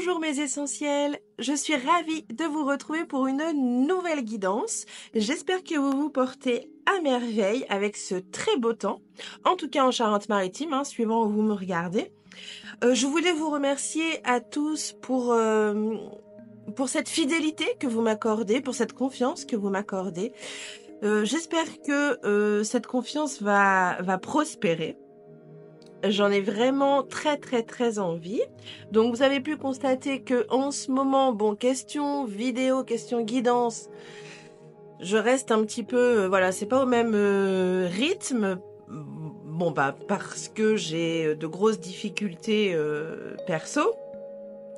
Bonjour mes essentiels, je suis ravie de vous retrouver pour une nouvelle guidance. J'espère que vous vous portez à merveille avec ce très beau temps, en tout cas en Charente-Maritime, suivant où vous me regardez. Je voulais vous remercier à tous pour cette fidélité que vous m'accordez, pour cette confiance que vous m'accordez. J'espère que cette confiance va prospérer. J'en ai vraiment très envie. Donc vous avez pu constater que en ce moment, bon, question vidéo, question guidance, je reste un petit peu, voilà, c'est pas au même rythme. Bon bah parce que j'ai de grosses difficultés perso.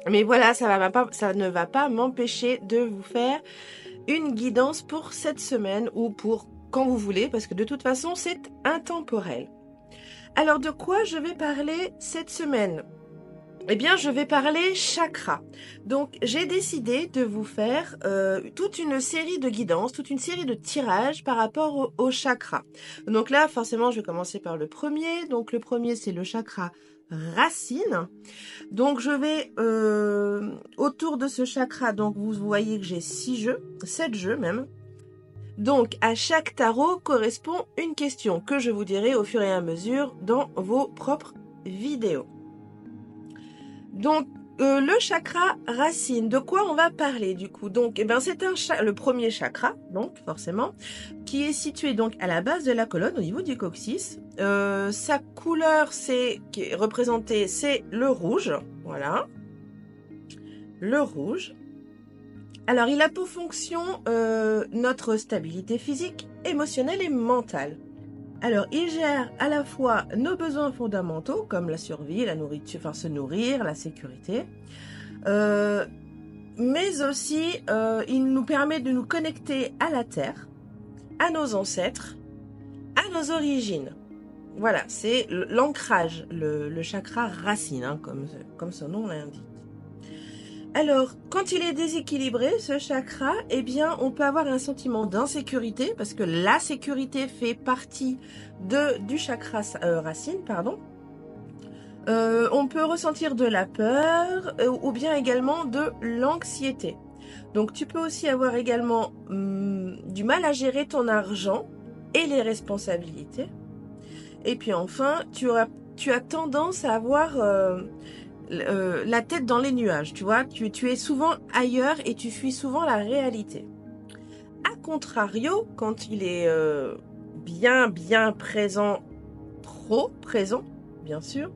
Mais voilà, ça ne va pas m'empêcher de vous faire une guidance pour cette semaine ou pour quand vous voulez, parce que de toute façon c'est intemporel. Alors de quoi je vais parler cette semaine? Eh bien je vais parler chakra. Donc j'ai décidé de vous faire toute une série de guidances, toute une série de tirages par rapport au chakra. Donc là forcément je vais commencer par le premier. Donc le premier c'est le chakra racine. Donc je vais autour de ce chakra, donc vous voyez que j'ai 6 jeux, 7 jeux même. Donc, à chaque tarot correspond une question que je vous dirai au fur et à mesure dans vos propres vidéos. Donc, le chakra racine, de quoi on va parler du coup? Donc, c'est le premier chakra, donc forcément, qui est situé donc à la base de la colonne, au niveau du coccyx. Sa couleur, qui est représentée, c'est le rouge, voilà, le rouge. Alors, il a pour fonction notre stabilité physique, émotionnelle et mentale. Alors, il gère à la fois nos besoins fondamentaux, comme la survie, la nourriture, enfin se nourrir, la sécurité, mais aussi il nous permet de nous connecter à la terre, à nos ancêtres, à nos origines. Voilà, c'est l'ancrage, le chakra racine, comme son nom l'indique. Alors, quand il est déséquilibré, ce chakra, eh bien, on peut avoir un sentiment d'insécurité, parce que la sécurité fait partie du chakra racine, pardon. On peut ressentir de la peur, ou bien également de l'anxiété. Donc, tu peux aussi avoir également du mal à gérer ton argent et les responsabilités. Et puis enfin, tu as tendance à avoir la tête dans les nuages, tu vois, tu es souvent ailleurs et tu fuis souvent la réalité. A contrario, quand il est bien présent, trop présent, bien sûr,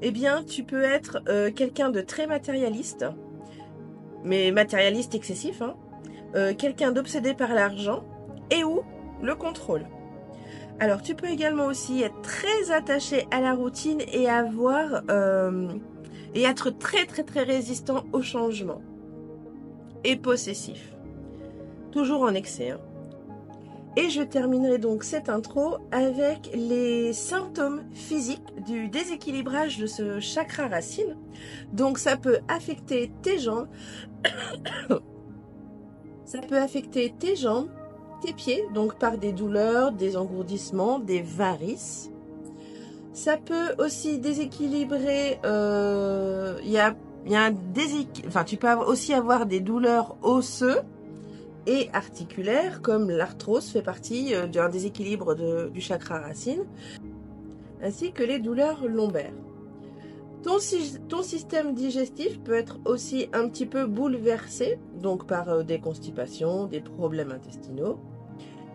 eh bien tu peux être quelqu'un de très matérialiste, mais matérialiste excessif, quelqu'un d'obsédé par l'argent et ou le contrôle. Alors tu peux également aussi être très attaché à la routine et et être très résistant au changement. Et possessif. Toujours en excès. Et je terminerai donc cette intro avec les symptômes physiques du déséquilibrage de ce chakra racine. Donc ça peut affecter tes jambes. Ça peut affecter tes jambes, tes pieds, donc par des douleurs, des engourdissements, des varices. Ça peut aussi déséquilibrer, tu peux aussi avoir des douleurs osseuses et articulaires, comme l'arthrose fait partie d'un déséquilibre du chakra racine, ainsi que les douleurs lombaires. Ton système digestif peut être aussi un petit peu bouleversé, donc par des constipations, des problèmes intestinaux.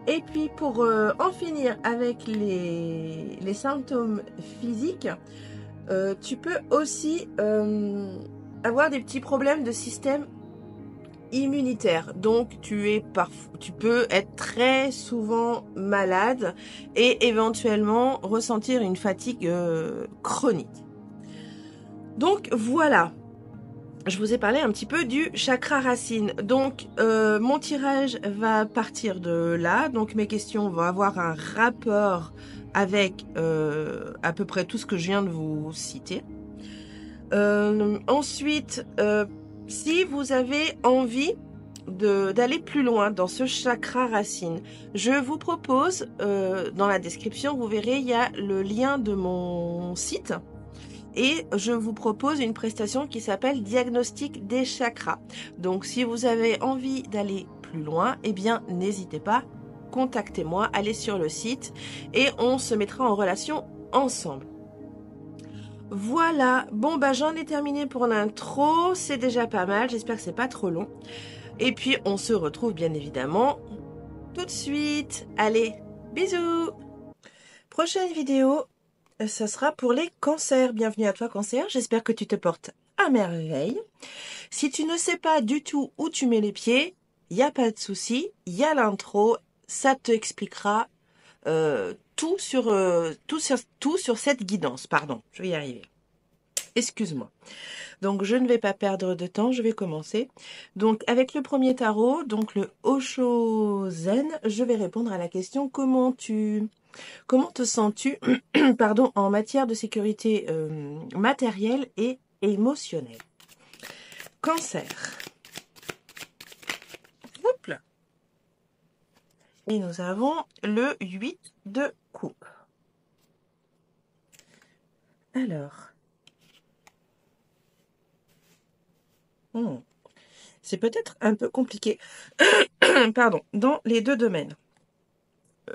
Et puis pour en finir avec les symptômes physiques, tu peux aussi avoir des petits problèmes de système immunitaire. Donc tu peux être très souvent malade et éventuellement ressentir une fatigue chronique. Donc voilà. Je vous ai parlé un petit peu du chakra racine. Donc, mon tirage va partir de là. Donc, mes questions vont avoir un rapport avec à peu près tout ce que je viens de vous citer. Ensuite, si vous avez envie d'aller plus loin dans ce chakra racine, je vous propose, dans la description, vous verrez, il y a le lien de mon site. et je vous propose une prestation qui s'appelle Diagnostic des chakras. Donc si vous avez envie d'aller plus loin, eh bien n'hésitez pas, contactez-moi, allez sur le site et on se mettra en relation ensemble. Voilà, bon bah j'en ai terminé pour l'intro, c'est déjà pas mal, j'espère que c'est pas trop long. Et puis on se retrouve bien évidemment tout de suite. Allez, bisous. Prochaine vidéo, ça sera pour les cancers. Bienvenue à toi cancer, j'espère que tu te portes à merveille. Si tu ne sais pas du tout où tu mets les pieds, il n'y a pas de souci, il y a l'intro, ça te expliquera tout sur cette guidance. Pardon, je vais y arriver. Excuse-moi. Donc, je ne vais pas perdre de temps, je vais commencer. Donc, avec le premier tarot, donc le Osho Zen, je vais répondre à la question comment te sens-tu pardon, en matière de sécurité matérielle et émotionnelle. Cancer. Oups là. Et nous avons le 8 de coupe. Alors. C'est peut-être un peu compliqué. Pardon, dans les deux domaines.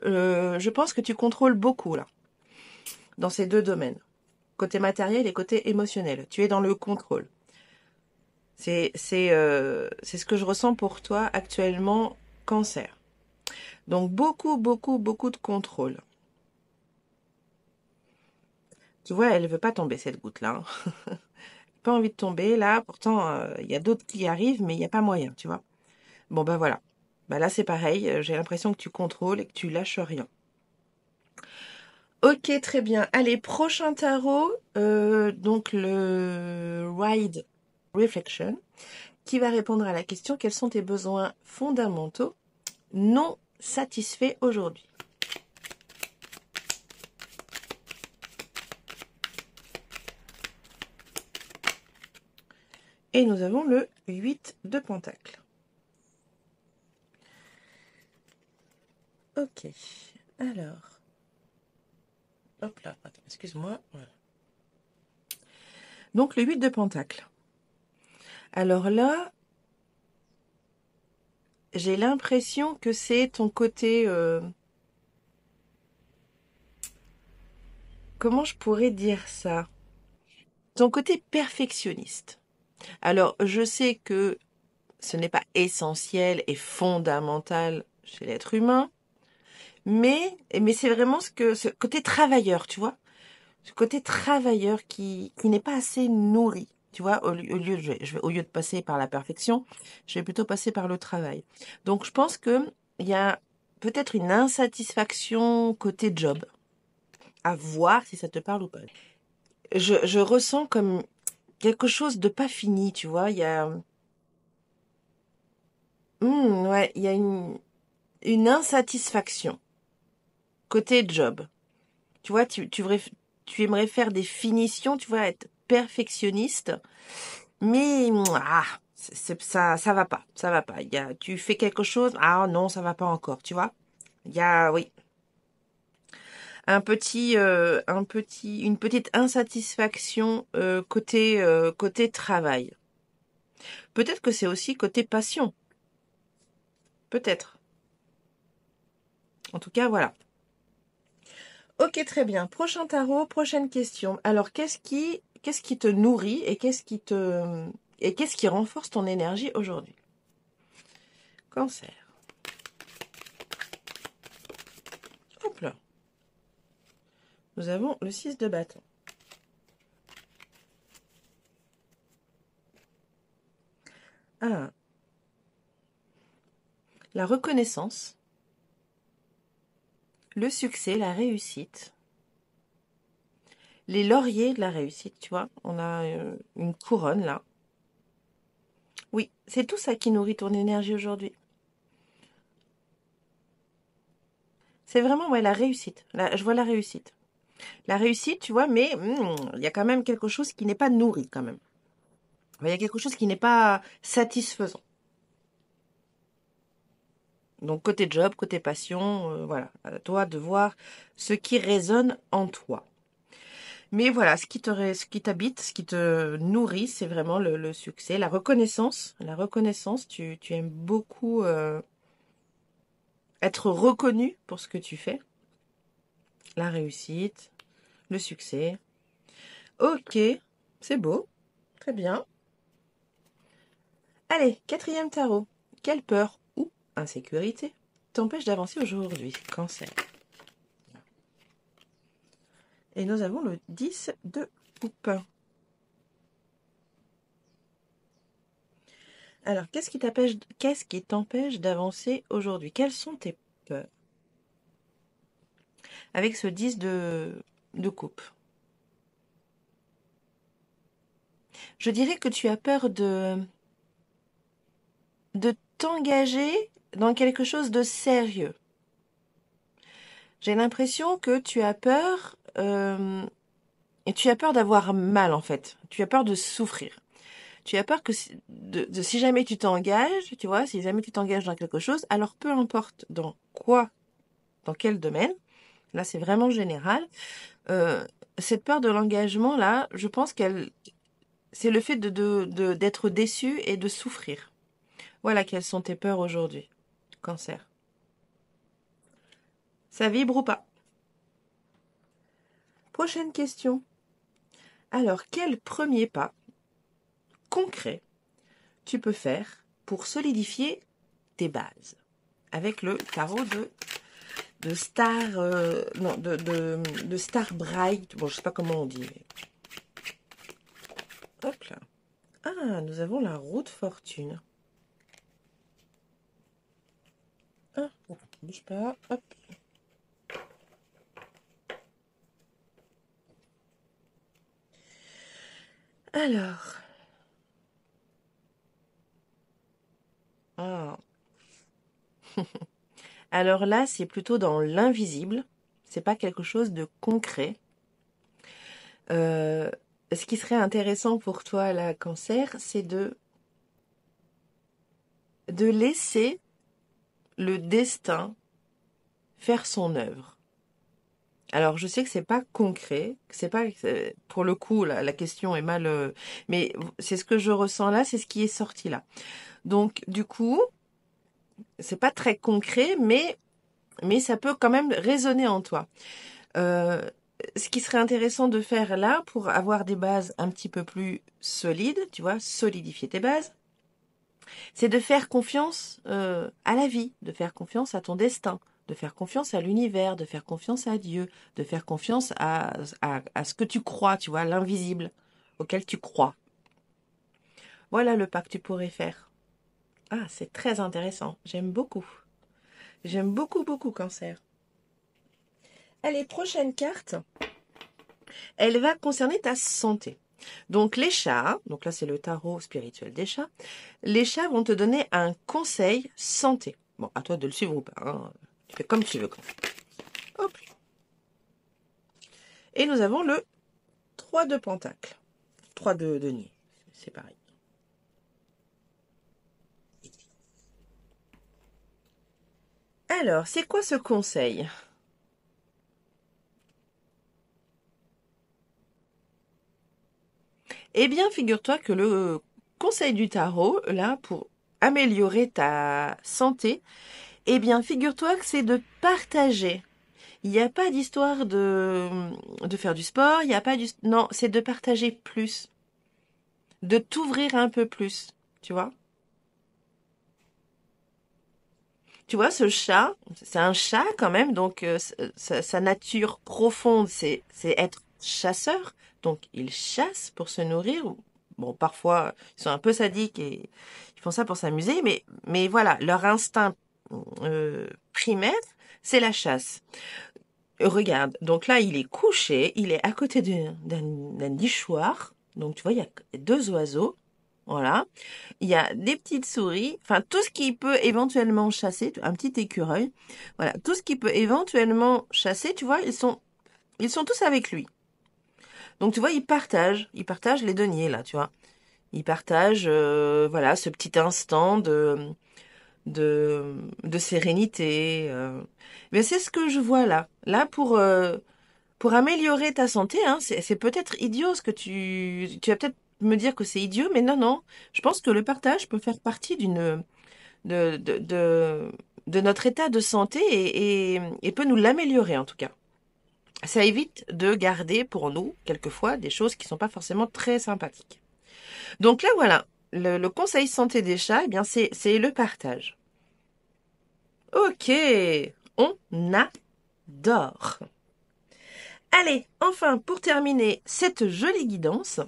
Je pense que tu contrôles beaucoup là. Dans ces deux domaines. Côté matériel et côté émotionnel. Tu es dans le contrôle. C'est ce que je ressens pour toi actuellement, cancer. Donc beaucoup de contrôle. Tu vois, elle ne veut pas tomber cette goutte-là. Hein. Pas envie de tomber là. Pourtant, il y a d'autres qui arrivent, mais il n'y a pas moyen, tu vois. Bon, ben voilà. Ben là, c'est pareil. J'ai l'impression que tu contrôles et que tu lâches rien. Ok, très bien. Allez, prochain tarot. Donc, le Ride Reflection, qui va répondre à la question quels sont tes besoins fondamentaux non satisfaits aujourd'hui. Et nous avons le 8 de Pentacle. Ok, alors. Hop là, attends, excuse-moi. Voilà. Donc le 8 de Pentacle. Alors là, j'ai l'impression que c'est ton côté... comment je pourrais dire ça? Ton côté perfectionniste. Alors, je sais que ce n'est pas essentiel et fondamental chez l'être humain, mais c'est vraiment ce côté travailleur, tu vois? Ce côté travailleur qui n'est pas assez nourri. Tu vois, au lieu de passer par la perfection, je vais plutôt passer par le travail. Donc, je pense que il y a peut-être une insatisfaction côté job. À voir si ça te parle ou pas. Je ressens comme quelque chose de pas fini, tu vois. Il y a, ouais, il y a une insatisfaction côté job. Tu vois, tu aimerais faire des finitions, tu vois, être perfectionniste, mais ça va pas, ça va pas. Tu fais quelque chose, ah non, ça va pas encore, tu vois. Oui, une petite insatisfaction côté travail. Peut-être que c'est aussi côté passion. Peut-être. En tout cas, voilà. Ok, très bien. Prochain tarot, prochaine question. Alors, qu'est-ce qui te nourrit et qu'est-ce qui renforce ton énergie aujourd'hui? Cancer. Hop là. Nous avons le 6 de bâton. Ah. La reconnaissance, le succès, la réussite, les lauriers de la réussite, tu vois. On a une couronne là. Oui, c'est tout ça qui nourrit ton énergie aujourd'hui. C'est vraiment la réussite. Je vois la réussite. La réussite, tu vois, mais il y a quand même quelque chose qui n'est pas nourri quand même. Il y a quelque chose qui n'est pas satisfaisant. Donc côté job, côté passion, voilà. À toi de voir ce qui résonne en toi. Mais voilà, ce qui t'habite, ce qui te nourrit, c'est vraiment le succès, la reconnaissance. La reconnaissance, tu aimes beaucoup être reconnu pour ce que tu fais. La réussite, le succès. Ok, c'est beau, très bien. Allez, quatrième tarot. Quelle peur ou insécurité t'empêche d'avancer aujourd'hui? Cancer. Et nous avons le 10 de coupe. Alors, qu'est-ce qui t'empêche d'avancer aujourd'hui? Quelles sont tes peurs? Avec ce 10 de coupe. Je dirais que tu as peur de t'engager dans quelque chose de sérieux. J'ai l'impression que tu as peur, et tu as peur d'avoir mal en fait. Tu as peur de souffrir. Tu as peur que si jamais tu t'engages, tu vois, si jamais tu t'engages dans quelque chose, alors peu importe dans quoi, dans quel domaine, là c'est vraiment général, cette peur de l'engagement là, je pense c'est le fait d'être déçu et de souffrir. Voilà quelles sont tes peurs aujourd'hui, Cancer. Ça vibre ou pas? Prochaine question. Alors, quel premier pas concret tu peux faire pour solidifier tes bases? Avec le tarot de Star, non, de Star Bright. Bon, je sais pas comment on dit. Mais... Hop là. Ah, nous avons la roue de fortune. Ah, bouge pas. Hop. Alors. Ah. Alors là, c'est plutôt dans l'invisible. C'est pas quelque chose de concret. Ce qui serait intéressant pour toi, la Cancer, c'est de laisser le destin faire son œuvre. Alors, je sais que c'est pas concret, que c'est pas pour le coup la question est mal, mais c'est ce que je ressens là, c'est ce qui est sorti là. Donc, du coup, c'est pas très concret, mais ça peut quand même résonner en toi. Ce qui serait intéressant de faire là pour avoir des bases un petit peu plus solides, tu vois, solidifier tes bases, c'est de faire confiance à la vie, de faire confiance à ton destin, de faire confiance à l'univers, de faire confiance à Dieu, de faire confiance à ce que tu crois, tu vois, l'invisible auquel tu crois. Voilà le pas que tu pourrais faire. Ah, c'est très intéressant. J'aime beaucoup. J'aime beaucoup, beaucoup, Cancer. Allez, prochaine carte. Elle va concerner ta santé. Donc les chats, donc là c'est le tarot spirituel des chats, les chats vont te donner un conseil santé. Bon, à toi de le suivre ou pas, hein. Tu fais comme tu veux. Hop. Et nous avons le 3 de pentacle. 3 de denier, c'est pareil. Alors, c'est quoi ce conseil? Eh bien, figure-toi que le conseil du tarot, là, pour améliorer ta santé, eh bien, figure-toi que c'est de partager. Il n'y a pas d'histoire de faire du sport, il n'y a pas du... Non, c'est de partager plus, de t'ouvrir un peu plus, tu vois? Tu vois, ce chat, c'est un chat quand même, donc sa nature profonde, c'est être chasseur. Donc, il chasse pour se nourrir. Bon, parfois, ils sont un peu sadiques et ils font ça pour s'amuser, mais voilà, leur instinct primaire, c'est la chasse. Regarde, donc là, il est couché, il est à côté d'un nichoir. Donc, tu vois, il y a deux oiseaux. Voilà. Il y a des petites souris, enfin tout ce qui peut éventuellement chasser, un petit écureuil. Voilà, tout ce qui peut éventuellement chasser, tu vois, ils sont tous avec lui. Donc tu vois, ils partagent les deniers là, tu vois. Ils partagent, voilà, ce petit instant de sérénité. Mais c'est ce que je vois là. Là, pour améliorer ta santé, hein, c'est peut-être idiot ce que tu vas peut-être me dire que c'est idiot, mais non, non. Je pense que le partage peut faire partie de, de, de, de notre état de santé et peut nous l'améliorer en tout cas. Ça évite de garder pour nous, quelquefois, des choses qui sont pas forcément très sympathiques. Donc là, voilà. Le conseil santé des chats, eh bien, c'est le partage. Ok. On adore. Allez, enfin, pour terminer cette jolie guidance,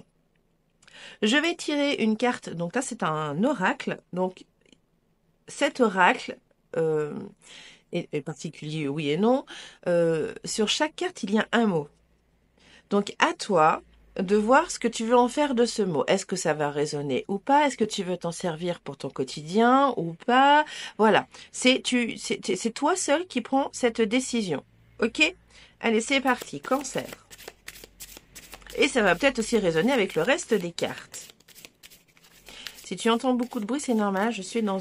je vais tirer une carte. Donc là, c'est un oracle. Donc, cet oracle est particulier, oui et non. Sur chaque carte, il y a un mot. Donc, à toi de voir ce que tu veux en faire de ce mot. Est-ce que ça va résonner ou pas? Est-ce que tu veux t'en servir pour ton quotidien ou pas? Voilà. C'est toi seul qui prends cette décision. Ok? Allez, c'est parti. Cancer. Et ça va peut-être aussi résonner avec le reste des cartes. Si tu entends beaucoup de bruit, c'est normal. Je suis dans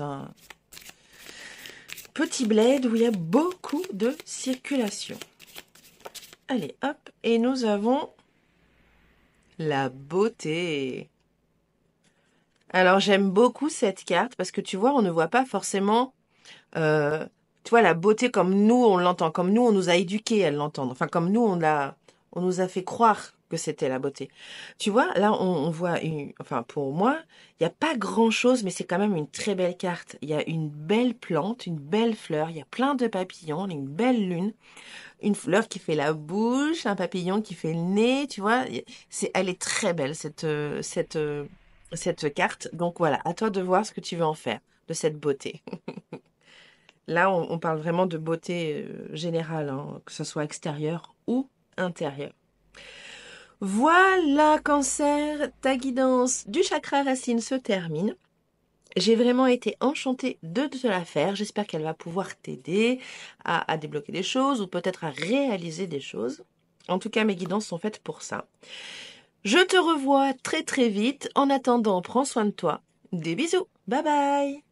un petit bled où il y a beaucoup de circulation. Allez, hop. Et nous avons la beauté. Alors, j'aime beaucoup cette carte parce que tu vois, on ne voit pas forcément, tu vois, la beauté comme nous, on l'entend. Comme nous, on nous a éduqués à l'entendre. Enfin, comme nous, on nous a fait croire que c'était la beauté. Tu vois, là, on voit enfin, pour moi, il n'y a pas grand-chose, mais c'est quand même une très belle carte. Il y a une belle plante, une belle fleur, il y a plein de papillons, une belle lune, une fleur qui fait la bouche, un papillon qui fait le nez, tu vois. Elle est très belle, cette carte. Donc voilà, à toi de voir ce que tu veux en faire de cette beauté. Là, on parle vraiment de beauté générale, hein, que ce soit extérieure ou intérieure. Voilà, Cancer, ta guidance du chakra racine se termine. J'ai vraiment été enchantée de te la faire. J'espère qu'elle va pouvoir t'aider à débloquer des choses ou peut-être à réaliser des choses. En tout cas, mes guidances sont faites pour ça. Je te revois très très vite. En attendant, prends soin de toi. Des bisous. Bye bye.